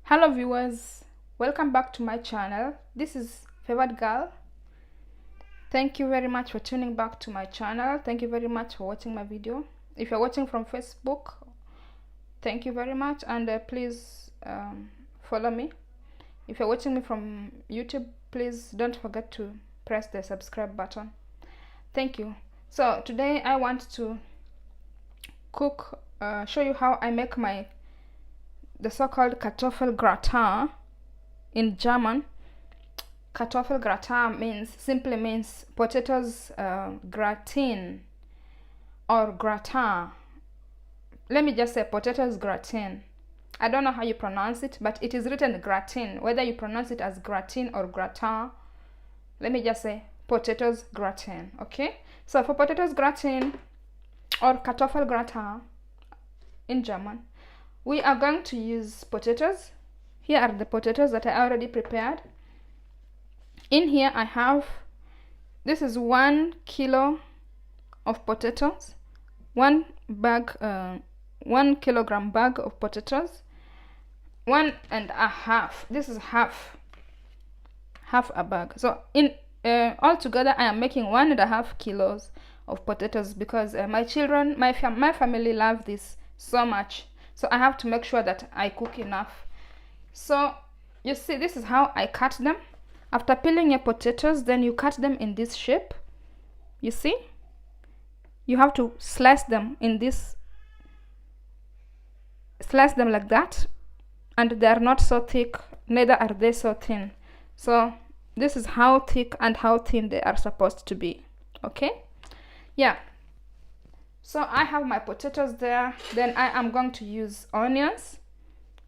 Hello viewers, welcome back to my channel. This is Favored Girl. Thank you very much for tuning back to my channel. Thank you very much for watching my video. If you're watching from Facebook, thank you very much, and please follow me. If you're watching me from YouTube, please don't forget to press the subscribe button. Thank you. So today I want to cook, show you how I make the so-called Kartoffelgratin. In German, Kartoffelgratin simply means potatoes gratin or gratin. Let me just say potatoes gratin. I don't know how you pronounce it, but it is written gratin. Whether you pronounce it as gratin or gratin, let me just say potatoes gratin. Okay, so for potatoes gratin or Kartoffelgratin in German, we are going to use potatoes. Here are the potatoes that I already prepared. In here I have, this is 1 kilo of potatoes, 1 kilogram bag of potatoes, 1.5. This is half a bag. So in altogether I am making 1.5 kilos of potatoes because my children, my family love this so much. So I have to make sure that I cook enough. So you see, this is how I cut them. After peeling your potatoes, then you cut them in this shape. You see, you have to slice them in this, slice them like that, and they are not so thick, neither are they so thin. So this is how thick and how thin they are supposed to be. Okay, yeah. So I have my potatoes there. Then I am going to use onions.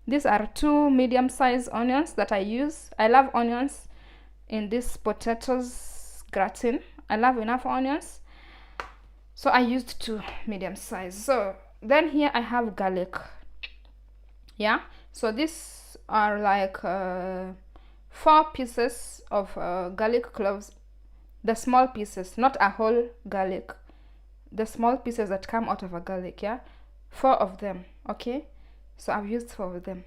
These are 2 medium-sized onions that I use. I love onions in this potatoes gratin. I love enough onions, so I used 2 medium-sized. So then here I have garlic. Yeah, so these are like 4 pieces of garlic cloves, the small pieces, not a whole garlic, the small pieces that come out of a garlic. Yeah, 4 of them. Okay, so I've used 4 of them.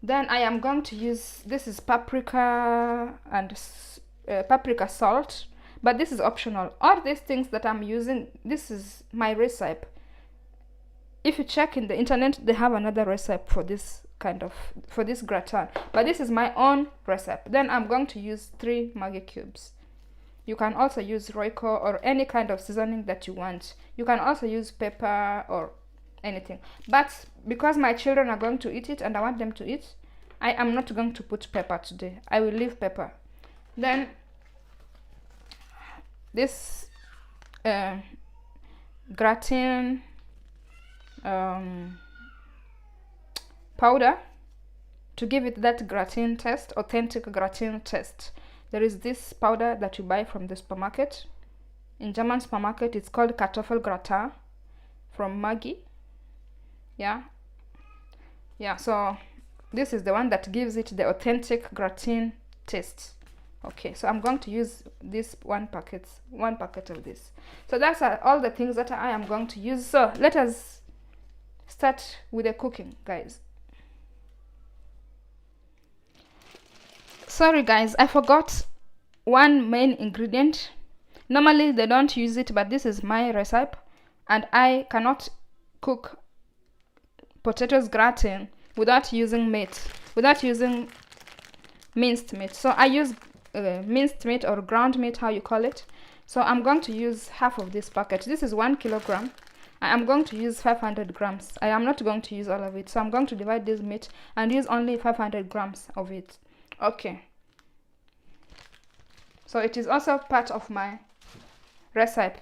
Then I am going to use, this is paprika and paprika salt, but this is optional. All these things that I'm using, this is my recipe. If you check in the internet, they have another recipe for this for this gratin, but this is my own recipe. Then I'm going to use 3 Maggi cubes. You can also use Royco or any kind of seasoning that you want. You can also use pepper or anything, but because my children are going to eat it and I want them to eat, I am not going to put pepper today. I will leave pepper. Then this gratin powder, to give it that gratin taste, authentic gratin taste, there is this powder that you buy from the supermarket. In German supermarket, it's called Kartoffelgratin from Maggi. Yeah, so this is the one that gives it the authentic gratin taste. Okay, so I'm going to use this one packet of this. So that's all the things that I am going to use. So let us start with the cooking, guys. Sorry guys, I forgot one main ingredient. Normally they don't use it, but this is my recipe and I cannot cook potatoes gratin without using meat, without using minced meat. So I use minced meat or ground meat, how you call it. So I'm going to use half of this packet. This is 1 kilogram. I am going to use 500 grams. I am not going to use all of it, so I'm going to divide this meat and use only 500 grams of it. Okay, so it is also part of my recipe.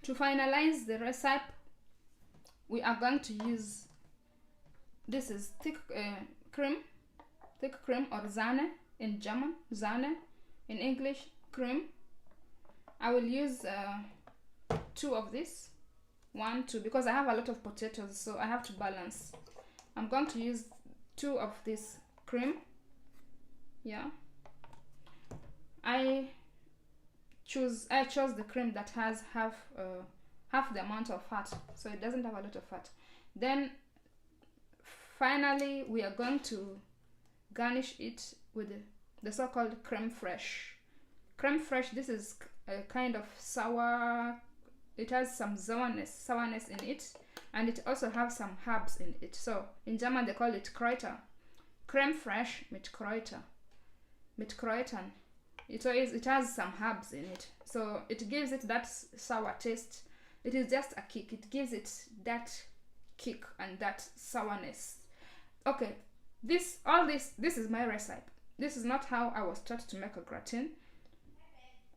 To finalize the recipe, we are going to use, this is thick cream or Sahne in German, Sahne in English, cream. I will use 2 of this, 1, 2, because I have a lot of potatoes, so I have to balance. I'm going to use 2 of this cream. Yeah, I chose the cream that has half half the amount of fat, so it doesn't have a lot of fat. Then finally we are going to garnish it with the so-called creme fraiche. Creme fraiche, this is a kind of sour, it has some sourness in it, and it also has some herbs in it. So in German they call it Kräuter. Creme fraiche mit Kräuter, mit Kräutern. It has some herbs in it, so it gives it that sour taste. It is just a kick. It gives it that kick and that sourness. Okay, this is my recipe. This is not how I was taught to make a gratin.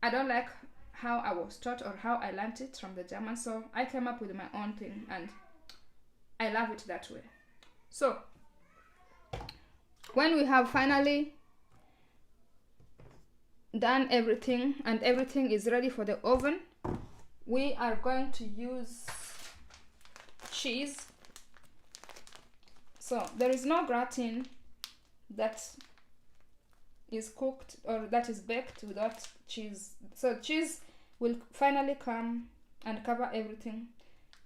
I don't like how I was taught or how I learned it from the German, so I came up with my own thing, and I love it that way. So when we have finally done everything and everything is ready for the oven, we are going to use cheese. So there is no gratin that is cooked or that is baked without cheese. So cheese will finally come and cover everything,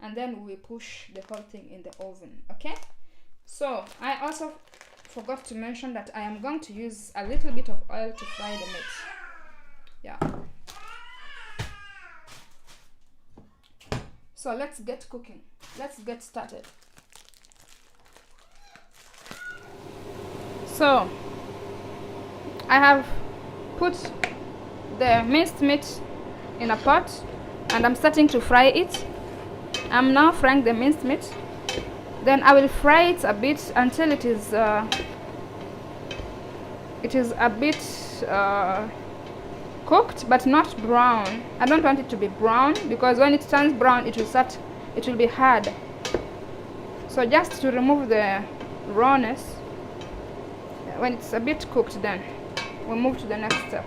and then we push the whole thing in the oven. Okay, so I also forgot to mention that I am going to use a little bit of oil to fry the meat. Yeah, so let's get cooking. Let's get started. So I have put the minced meat in a pot and I'm starting to fry it. I'm now frying the minced meat. Then I will fry it a bit until it is a bit cooked but not brown. I don't want it to be brown because when it turns brown it will be hard. So just to remove the rawness, when it's a bit cooked, then we'll move to the next step.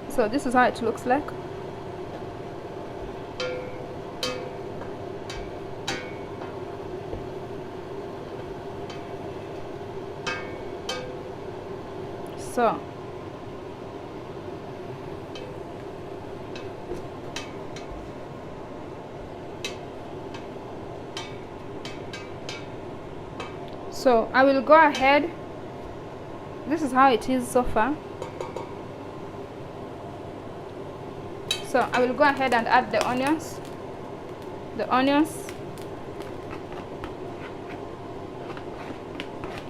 So this is how it looks like. So I will go ahead. This is how it is so far. So I will go ahead and add the onions.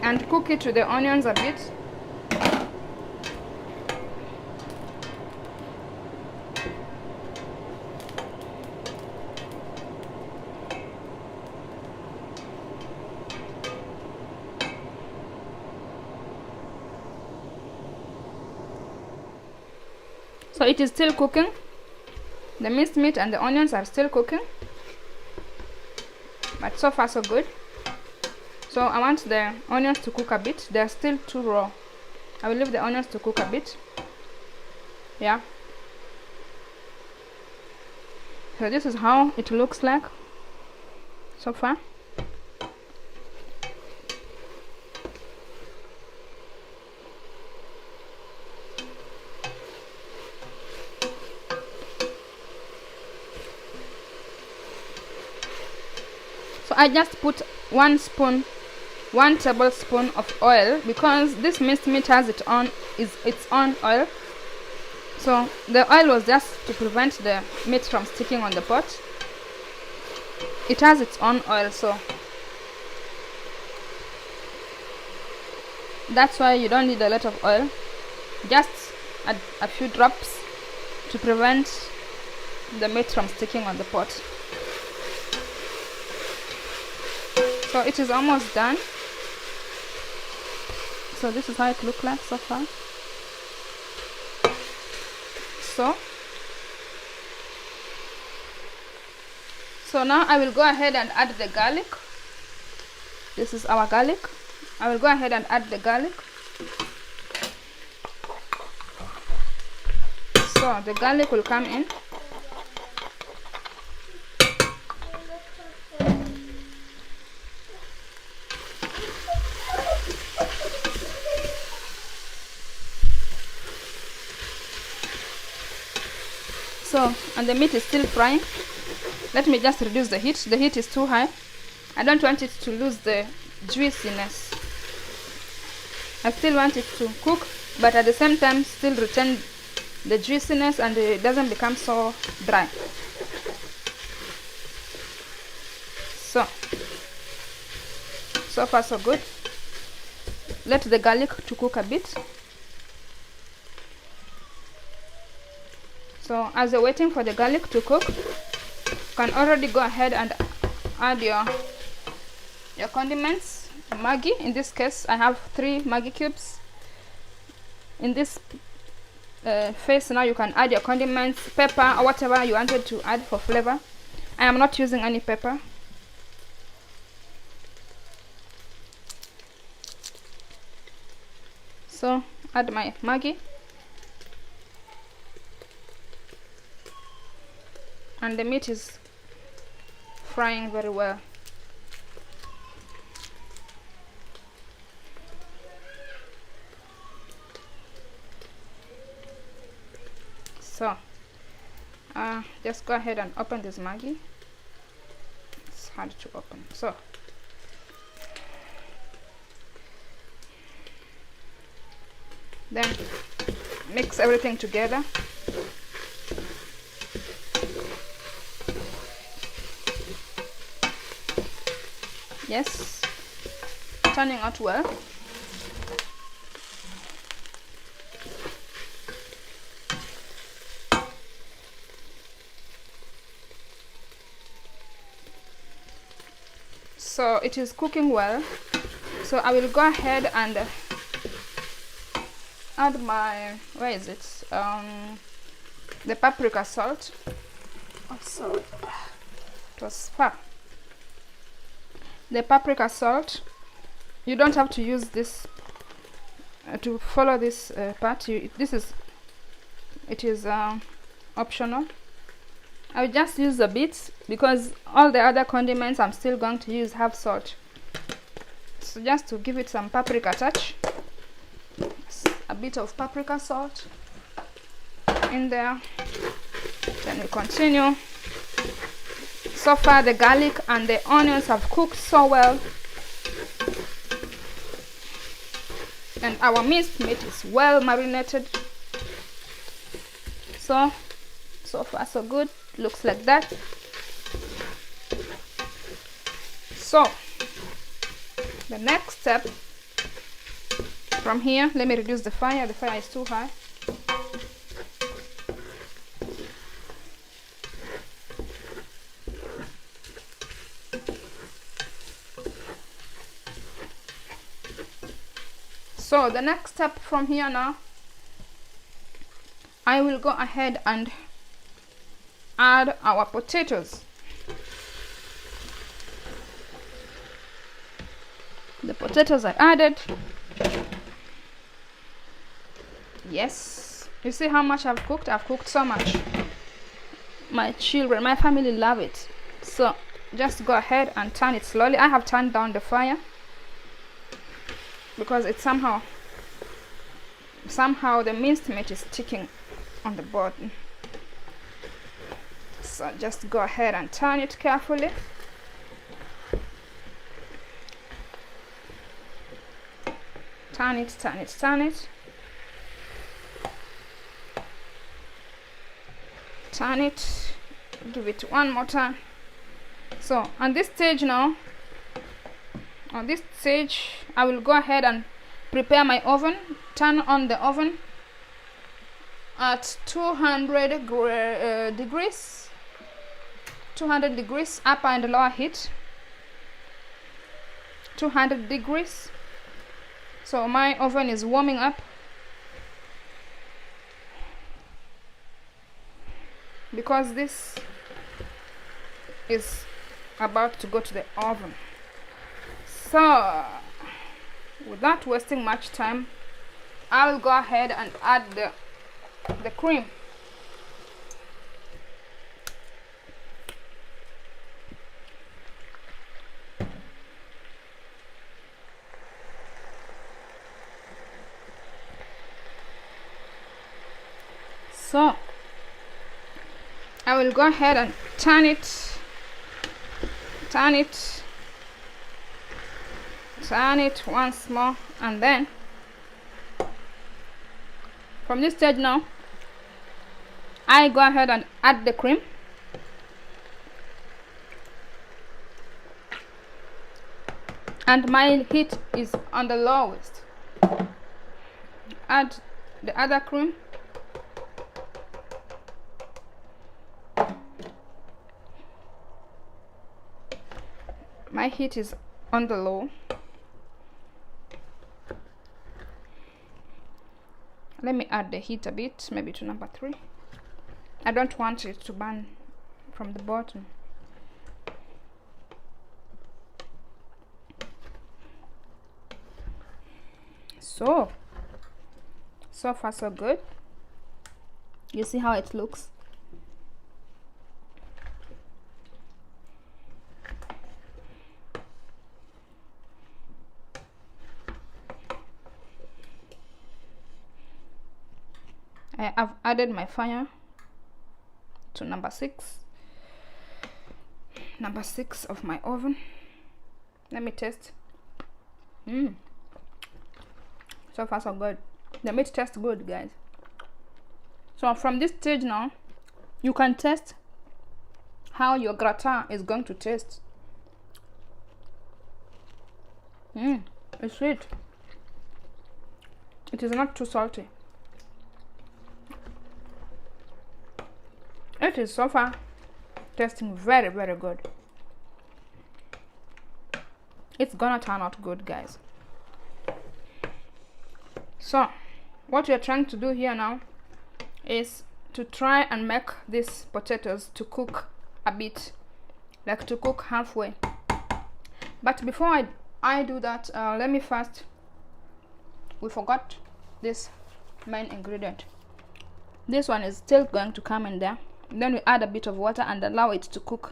And cook it with the onions a bit. So it is still cooking. The minced meat and the onions are still cooking, but so far so good. So I want the onions to cook a bit. They are still too raw. I will leave the onions to cook a bit. Yeah. So this is how it looks like so far. So I just put 1 tablespoon of oil because this minced meat has its own oil. So the oil was just to prevent the meat from sticking on the pot. It has its own oil, so that's why you don't need a lot of oil. Just a few drops to prevent the meat from sticking on the pot. So it is almost done. So this is how it looks like so far. So now I will go ahead and add the garlic. This is our garlic. I will go ahead and add the garlic. So the garlic will come in. So, and the meat is still frying. Let me just reduce the heat. The heat is too high. I don't want it to lose the juiciness. I still want it to cook, but at the same time still retain the juiciness and it doesn't become so dry. So far so good. Let the garlic to cook a bit. So as you're waiting for the garlic to cook, you can already go ahead and add your condiments. Maggi, in this case I have 3 Maggi cubes. In this phase now you can add your condiments, pepper or whatever you wanted to add for flavor. I am not using any pepper. So add my Maggi, and the meat is frying very well. So just go ahead and open this Maggi. It's hard to open. So then mix everything together. Yes, turning out well. So it is cooking well. So I will go ahead and add my, where is it, the paprika salt. Oh, sorry, it was far. The paprika salt, you don't have to use this to follow this part. It is optional. I will just use a bit because all the other condiments I'm still going to use have salt. So just to give it some paprika touch, a bit of paprika salt in there. Then we continue. So far the garlic and the onions have cooked so well, and our minced meat is well marinated. So far so good. Looks like that. So the next step from here, let me reduce the fire. The fire is too high. So the next step from here now, I will go ahead and add our potatoes. The potatoes are added. Yes, you see how much I've cooked? I've cooked so much. My children, my family love it. So just go ahead and turn it slowly. I have turned down the fire because it's somehow the minced meat is sticking on the bottom. So just go ahead and turn it carefully. Turn it. Turn it. Give it one more turn. So on this stage now, I will go ahead and prepare my oven. Turn on the oven at 200 degrees. 200 degrees, upper and lower heat. 200 degrees. So my oven is warming up because this is about to go to the oven. So without wasting much time, I will go ahead and add the cream. So I will go ahead and turn it once more, and then from this stage now I go ahead and add the cream. And my heat is on the lowest. Add the other cream. My heat is on the low. Let me add the heat a bit, maybe to number 3. I don't want it to burn from the bottom. So far so good. You see how it looks? I have added my fire to number 6 of my oven. Let me taste. So far so good. The meat tastes good, guys. So from this stage now, you can test how your gratin is going to taste. It's sweet. It is not too salty. It is so far tasting very, very good. It's gonna turn out good, guys. So what we are trying to do here now is to try and make these potatoes to cook a bit, like to cook halfway. But before I do that, let me first, we forgot this main ingredient. This one is still going to come in there. Then we add a bit of water and allow it to cook,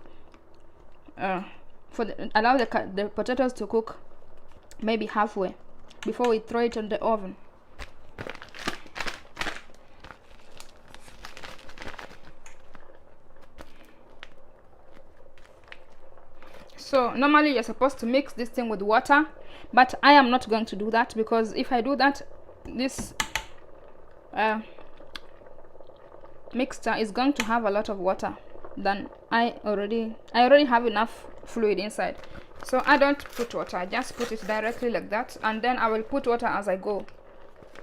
allow the potatoes to cook maybe halfway before we throw it in the oven. So normally you're supposed to mix this thing with water, but I am not going to do that, because if I do that, this mixture is going to have a lot of water. Then I already have enough fluid inside, so I don't put water. I just put it directly like that, and then I will put water as I go.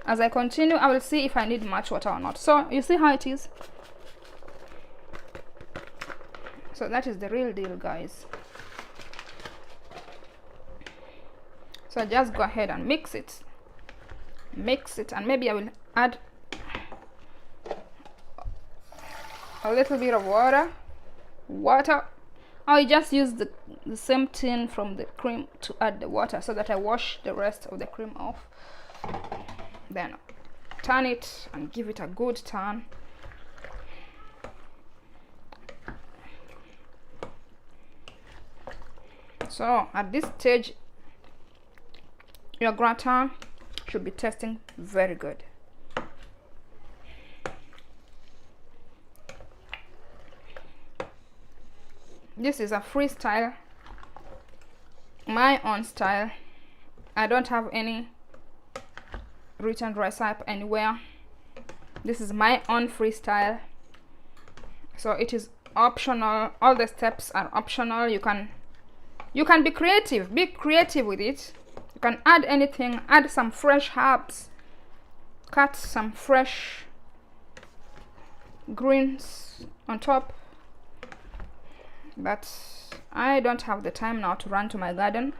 As I continue, I will see if I need much water or not. So you see how it is. So that is the real deal, guys. So just go ahead and mix it, and maybe I will add a little bit of water. I just use the same tin from the cream to add the water, so that I wash the rest of the cream off. Then turn it and give it a good turn. So at this stage, your gratin should be tasting very good. This is a freestyle, my own style. I don't have any written recipe anywhere. This is my own freestyle, so it is optional. All the steps are optional. You can be creative. Be creative with it. You can add anything. Add some fresh herbs. Cut some fresh greens on top. But I don't have the time now to run to my garden,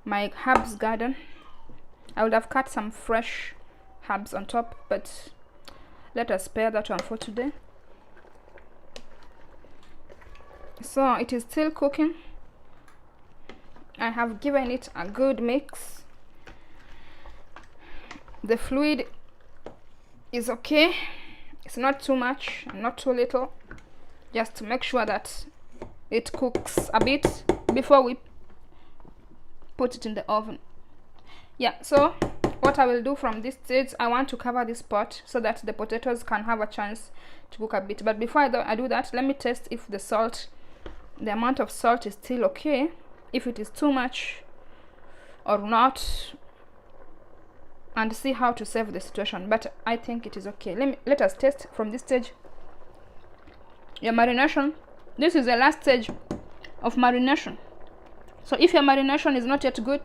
my herbs garden. I would have cut some fresh herbs on top, but let us spare that one for today. So it is still cooking. I have given it a good mix. The fluid is okay. It's not too much and not too little, just to make sure that it cooks a bit before we put it in the oven. Yeah, so what I will do from this stage, I want to cover this pot so that the potatoes can have a chance to cook a bit. But before I do that, let me test if the amount of salt is still okay, if it is too much or not, and see how to save the situation. But I think it is okay. Let us test from this stage. Your marination, this is the last stage of marination. So if your marination is not yet good,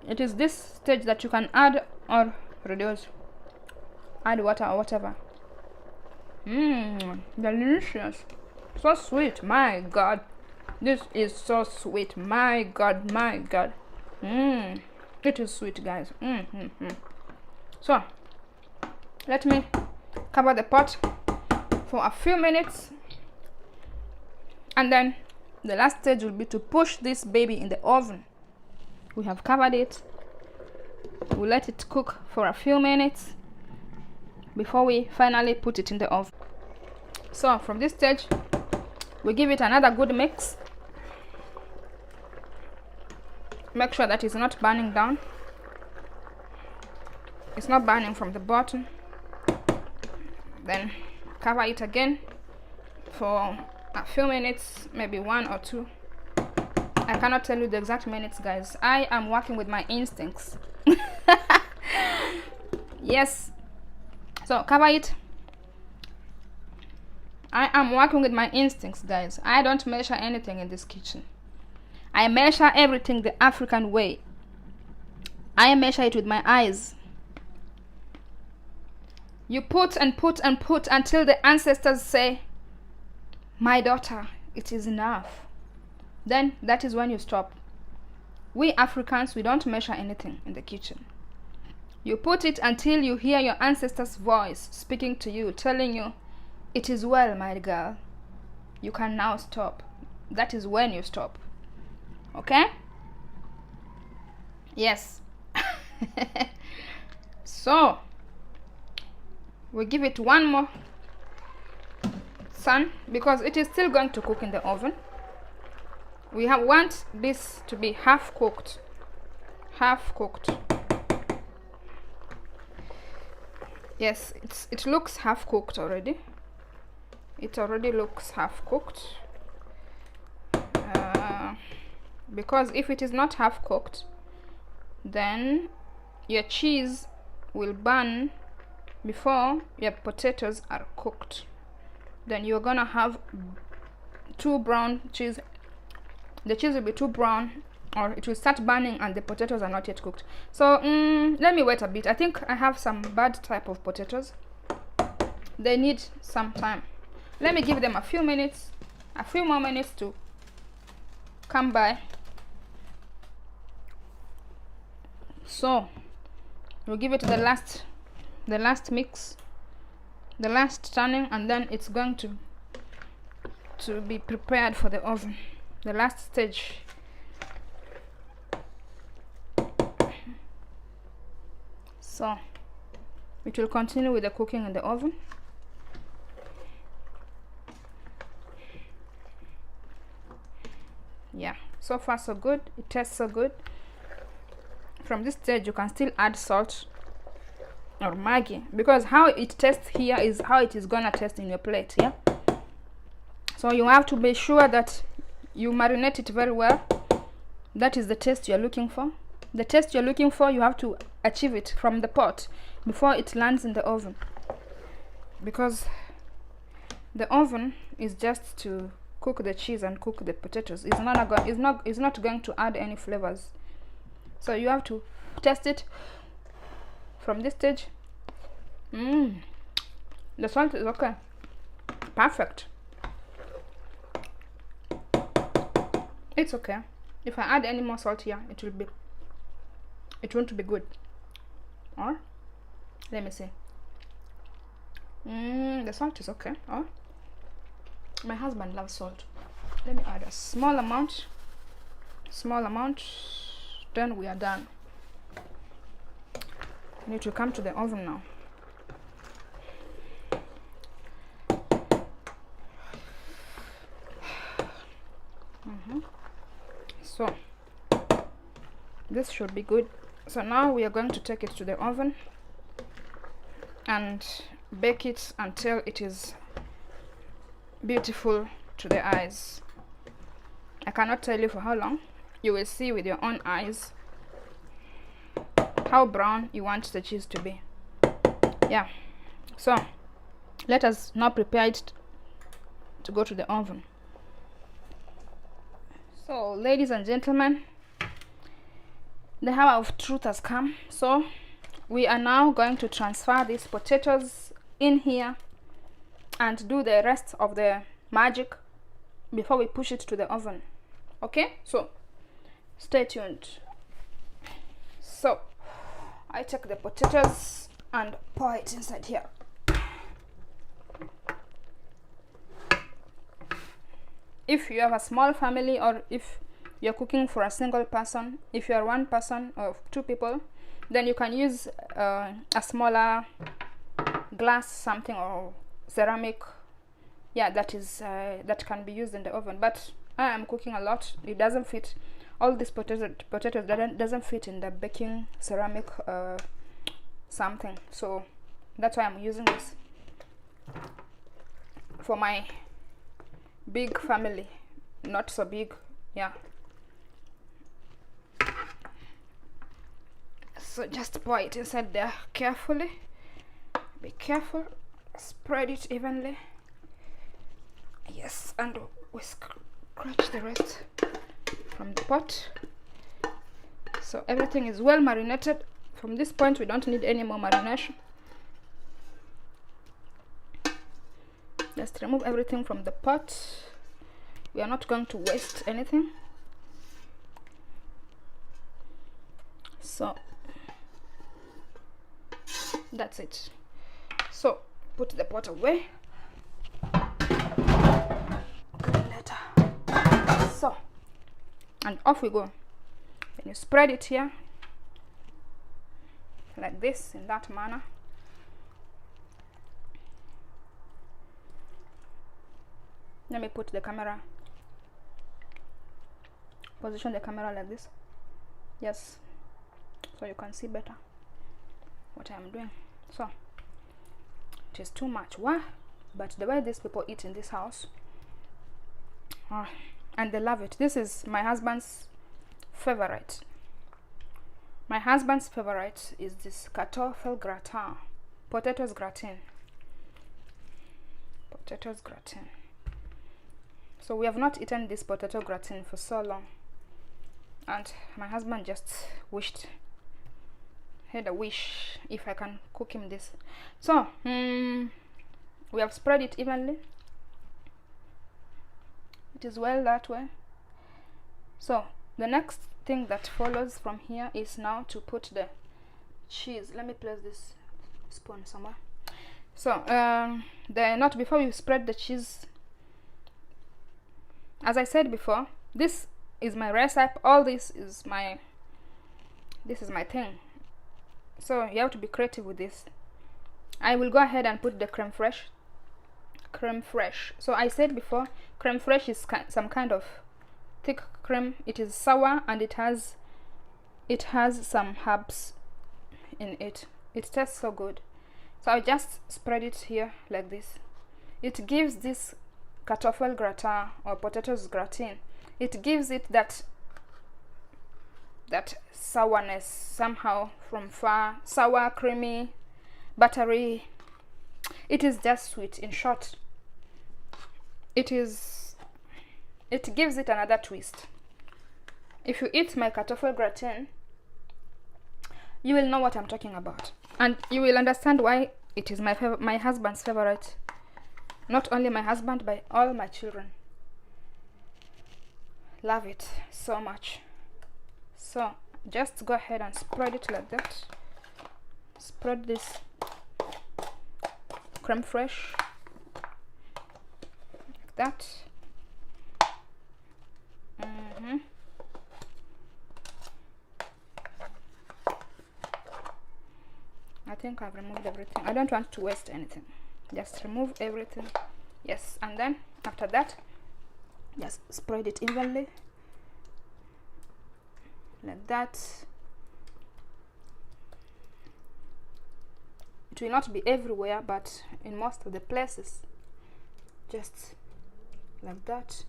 it is this stage that you can add or reduce. Add water or whatever. Delicious. So sweet. My God. This is so sweet. My God. My God. It is sweet, guys. So, let me cover the pot for a few minutes. And then the last stage will be to push this baby in the oven. We have covered it. We'll let it cook for a few minutes before we finally put it in the oven. So from this stage, we give it another good mix. Make sure that it's not burning down. It's not burning from the bottom. Then cover it again for a few minutes, maybe 1 or 2. I cannot tell you the exact minutes, guys. I am working with my instincts. Yes. So cover it. I am working with my instincts, guys. I don't measure anything in this kitchen. I measure everything the African way. I measure it with my eyes. You put and put and put until the ancestors say, my daughter, it is enough. Then that is when you stop. We Africans, we don't measure anything in the kitchen. You put it until you hear your ancestors' voice speaking to you, telling you, it is well, my girl. You can now stop. That is when you stop. Okay? Yes. So, we give it one more sun because it is still going to cook in the oven. We want this to be half cooked. Half cooked. Yes, it looks half cooked already. It already looks half cooked. Because if it is not half cooked, then your cheese will burn before your potatoes are cooked. Then you're gonna have too brown cheese. The cheese will be too brown, or it will start burning and the potatoes are not yet cooked. So let me wait a bit. I think I have some bad type of potatoes. They need some time. Let me give them a few minutes, a few more minutes to come by. So we'll give it the last mix, the last turning, and then it's going to be prepared for the oven. The last stage. So it will continue with the cooking in the oven. Yeah, so far so good. It tastes so good. From this stage you can still add salt or Maggi, because how it tastes here is how it is gonna taste in your plate. Yeah, so you have to be sure that you marinate it very well. That is the taste you're looking for. The taste you're looking for, you have to achieve it from the pot before it lands in the oven, because the oven is just to cook the cheese and cook the potatoes. It's not going to add any flavors. So you have to test it from this stage. The salt is okay. Perfect. It's okay. If I add any more salt here, it won't be good. Or let me see. The salt is okay. Or my husband loves salt. Let me add a small amount. Then we are done. I need to come to the oven now. So this should be good So now we are going to take it to the oven and bake it until it is beautiful to the eyes. I cannot tell you for how long. You will see with your own eyes how brown you want the cheese to be. Yeah, so let us now prepare it to go to the oven. So ladies and gentlemen, the hour of truth has come. So we are now going to transfer these potatoes in here and do the rest of the magic before we push it to the oven. Okay, so stay tuned. So I take the potatoes and pour it inside here. If you have a small family, or if you're cooking for a single person, if you are one person or two people, then you can use a smaller glass something or ceramic, yeah, that is that can be used in the oven. But I am cooking a lot. It doesn't fit. All these potatoes doesn't fit in the baking ceramic something, so that's why I'm using this for my big family, not so big. Yeah, so just pour it inside there carefully. Be careful. Spread it evenly. Yes, and we scratch the rest from the pot. So everything is well marinated. From this point we don't need any more marination. Just remove everything from the pot. We are not going to waste anything. So that's it. So put the pot away. Later. So, and off we go. Then you spread it here like this, in that manner. Let me put the camera, position the camera like this. Yes, so you can see better what I am doing. So it is too much, what? But the way these people eat in this house, and they love it. This is my husband's favorite. My husband's favorite is this kartoffel gratin, potatoes gratin. Potatoes gratin. So we have not eaten this potato gratin for so long, and my husband just had a wish if I can cook him this. So we have spread it evenly. It is well that way. So the next thing that follows from here is now to put the cheese. Let me place this spoon somewhere. So not before we spread the cheese, as I said before, this is my recipe. All this is my thing. So you have to be creative with this. I will go ahead and put the creme fraiche. Creme fraiche. So I said before, creme fraiche is some kind of thick cream. It is sour and it has some herbs in it. It tastes so good. So I just spread it here like this. It gives this kartoffel gratin or potatoes gratin, it gives it that sourness somehow from far. Sour, creamy, buttery. It is just sweet. In short, it gives it another twist. If you eat my kartoffel gratin, you will know what I'm talking about, and you will understand why it is my husband's favorite. Not only my husband, but all my children love it so much. So just go ahead and spread it like that. Spread this creme fraiche like that. I think I've removed everything. I don't want to waste anything. Just remove everything. Yes, and then after that, just spread it evenly like that. It will not be everywhere, but in most of the places. Just like that.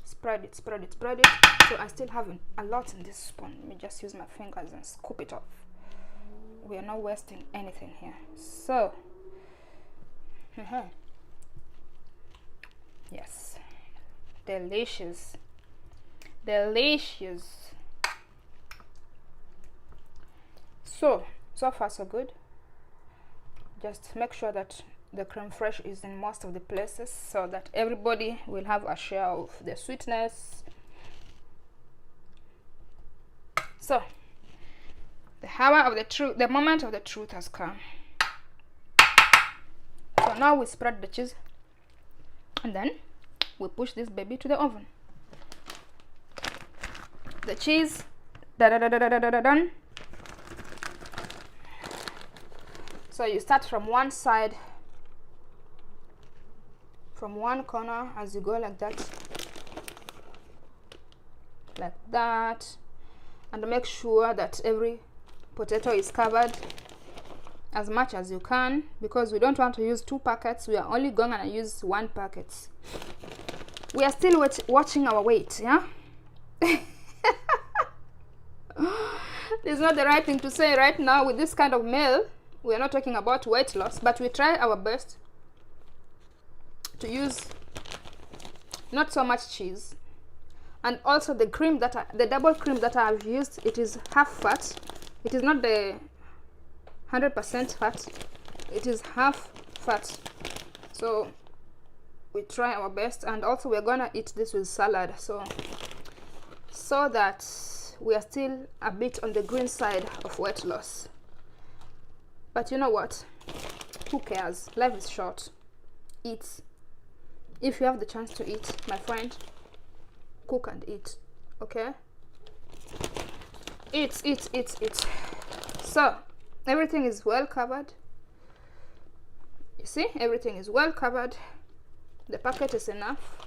Spread it, spread it, spread it. So I still have a lot in this spoon. Let me just use my fingers and scoop it off. We are not wasting anything here. So yes, delicious, delicious. So far so good. Just make sure that the creme fraiche is in most of the places so that everybody will have a share of the sweetness. So the hour of the truth, the moment of the truth has come. So now we spread the cheese and then we push this baby to the oven. The cheese, done. So you start from one side, from one corner, as you go like that, and make sure that every potato is covered as much as you can, because we don't want to use 2 packets. We are only going to use 1 packet. We are still watching our weight, yeah. This is not the right thing to say right now with this kind of meal. We are not talking about weight loss, but we try our best to use not so much cheese. And also the cream the double cream that I have used, it is half fat. It is not the 100% fat. It is half fat. So we try our best, and also we're gonna eat this with salad, so that we are still a bit on the green side of weight loss. But you know what? Who cares? Life is short. Eat. If you have the chance to eat, my friend, cook and eat. Okay? Eat. So everything is well covered. You see, everything is well covered. The packet is enough.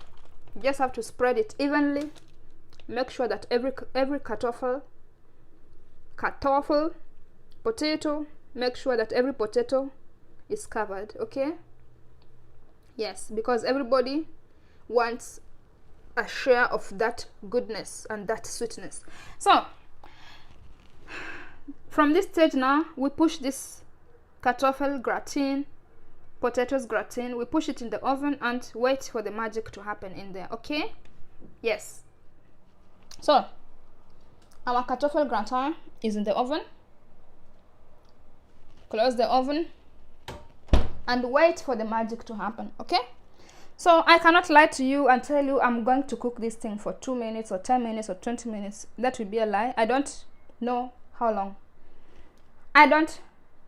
You just have to spread it evenly. Make sure that every potato, make sure that every potato is covered. Okay? Yes, because everybody wants a share of that goodness and that sweetness. So from this stage now, we push this gratin, potatoes gratin, we push it in the oven and wait for the magic to happen in there. Okay? Yes. So our gratin is in the oven. Close the oven and wait for the magic to happen. Okay? So I cannot lie to you and tell you I'm going to cook this thing for 2 minutes or 10 minutes or 20 minutes. That would be a lie. I don't know how long. I don't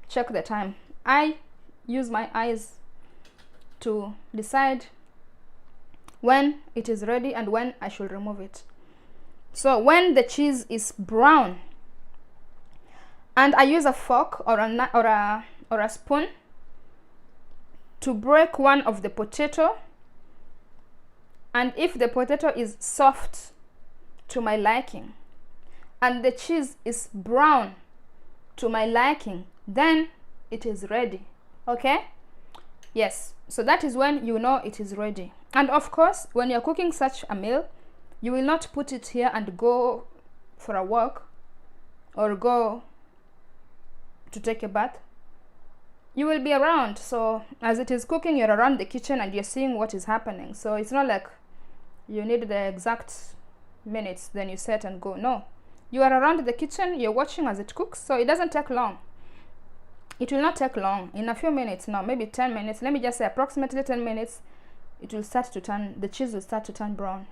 check the time. I use my eyes to decide when it is ready and when I should remove it. So when the cheese is brown, and I use a fork or a spoon to break one of the potato, and if the potato is soft to my liking and the cheese is brown to my liking, then it is ready. Okay? Yes, so that is when you know it is ready. And of course, when you're cooking such a meal, you will not put it here and go for a walk or go to take a bath. You will be around. So as it is cooking, you're around the kitchen and you're seeing what is happening. So it's not like you need the exact minutes, then you set and go. No, you are around the kitchen, you're watching as it cooks. So it doesn't take long. It will not take long. In a few minutes, no, maybe 10 minutes, let me just say approximately 10 minutes, it will start to turn, the cheese will start to turn brown.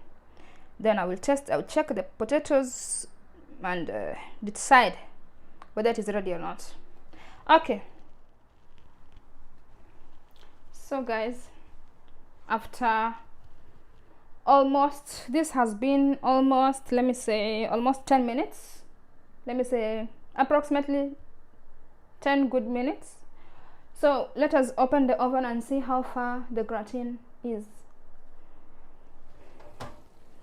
Then I will check the potatoes and decide whether it is ready or not. Okay, so guys, after this has been almost, let me say, almost 10 minutes. Let me say approximately 10 good minutes. So let us open the oven and see how far the gratin is.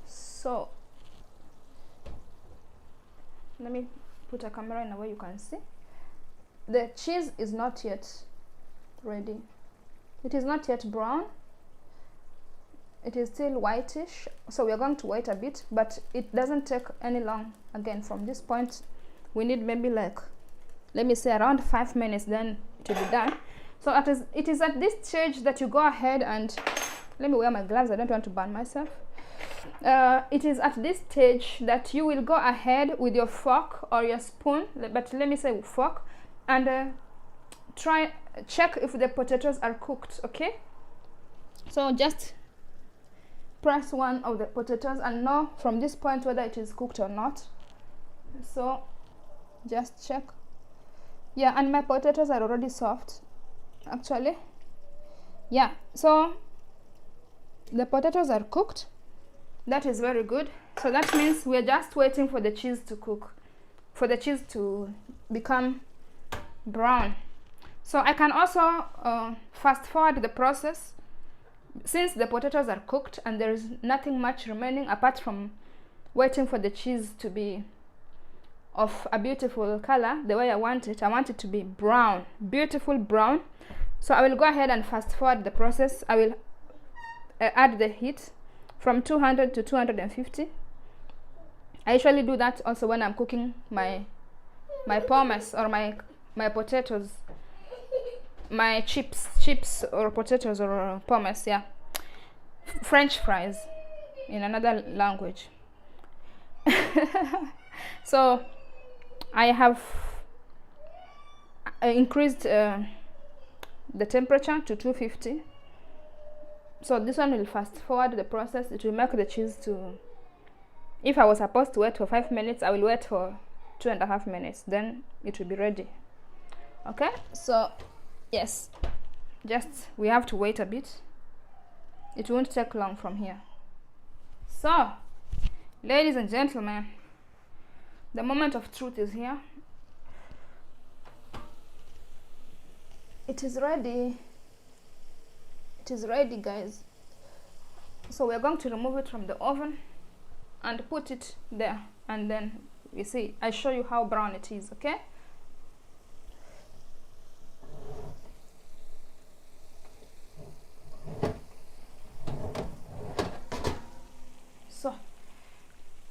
So let me put a camera in a way you can see. The cheese is not yet ready. It is not yet brown. It is still whitish, so we are going to wait a bit, but it doesn't take any long. Again, from this point we need maybe like, let me say, around 5 minutes, then it will be done. So it is at this stage that you go ahead and, let me wear my gloves, I don't want to burn myself. It is at this stage that you will go ahead with your fork or your spoon, but let me say fork, and check if the potatoes are cooked. Okay, so just press one of the potatoes and know from this point whether it is cooked or not. So just check. Yeah, and my potatoes are already soft actually. Yeah, so the potatoes are cooked. That is very good. So that means we're just waiting for the cheese to cook, for the cheese to become brown. So I can also fast forward the process, since the potatoes are cooked and there is nothing much remaining apart from waiting for the cheese to be of a beautiful color the way I want it. I want it to be brown, beautiful brown. So I will go ahead and fast forward the process. I will add the heat from 200 to 250. I usually do that also when I'm cooking my pommes or my potatoes, my chips or potatoes or pommes, yeah, French fries in another language. So I have increased the temperature to 250. So this one will fast forward the process. It will make the cheese to, if I was supposed to wait for 5 minutes, I will wait for 2.5 minutes, then it will be ready. Okay, so yes, just we have to wait a bit. It won't take long from here. So ladies and gentlemen, the moment of truth is here. It is ready. It is ready, guys. So we're going to remove it from the oven and put it there, and then you see, I show you how brown it is. Okay, so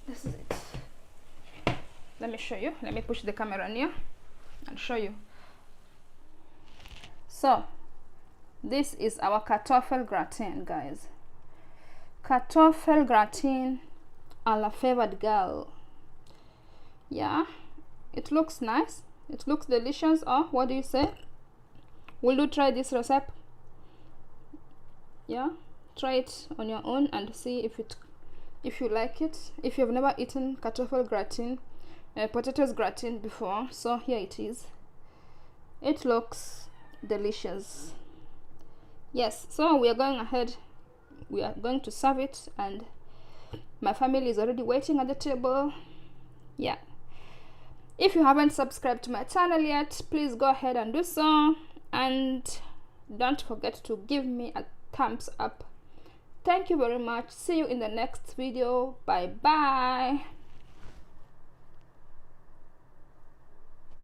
this is it. Let me show you. Let me push the camera near and show you. So this is our kartoffel gratin, guys. Kartoffel gratin a la favored girl. Yeah, it looks nice, it looks delicious. Oh, what do you say? Will you try this recipe? Yeah, try it on your own and see if you like it. If you've never eaten kartoffel gratin, potatoes gratin before, so here it is. It looks delicious. Yes, so we are going ahead, we are going to serve it, and my family is already waiting at the table. Yeah, if you haven't subscribed to my channel yet, please go ahead and do so, and don't forget to give me a thumbs up. Thank you very much. See you in the next video. Bye bye.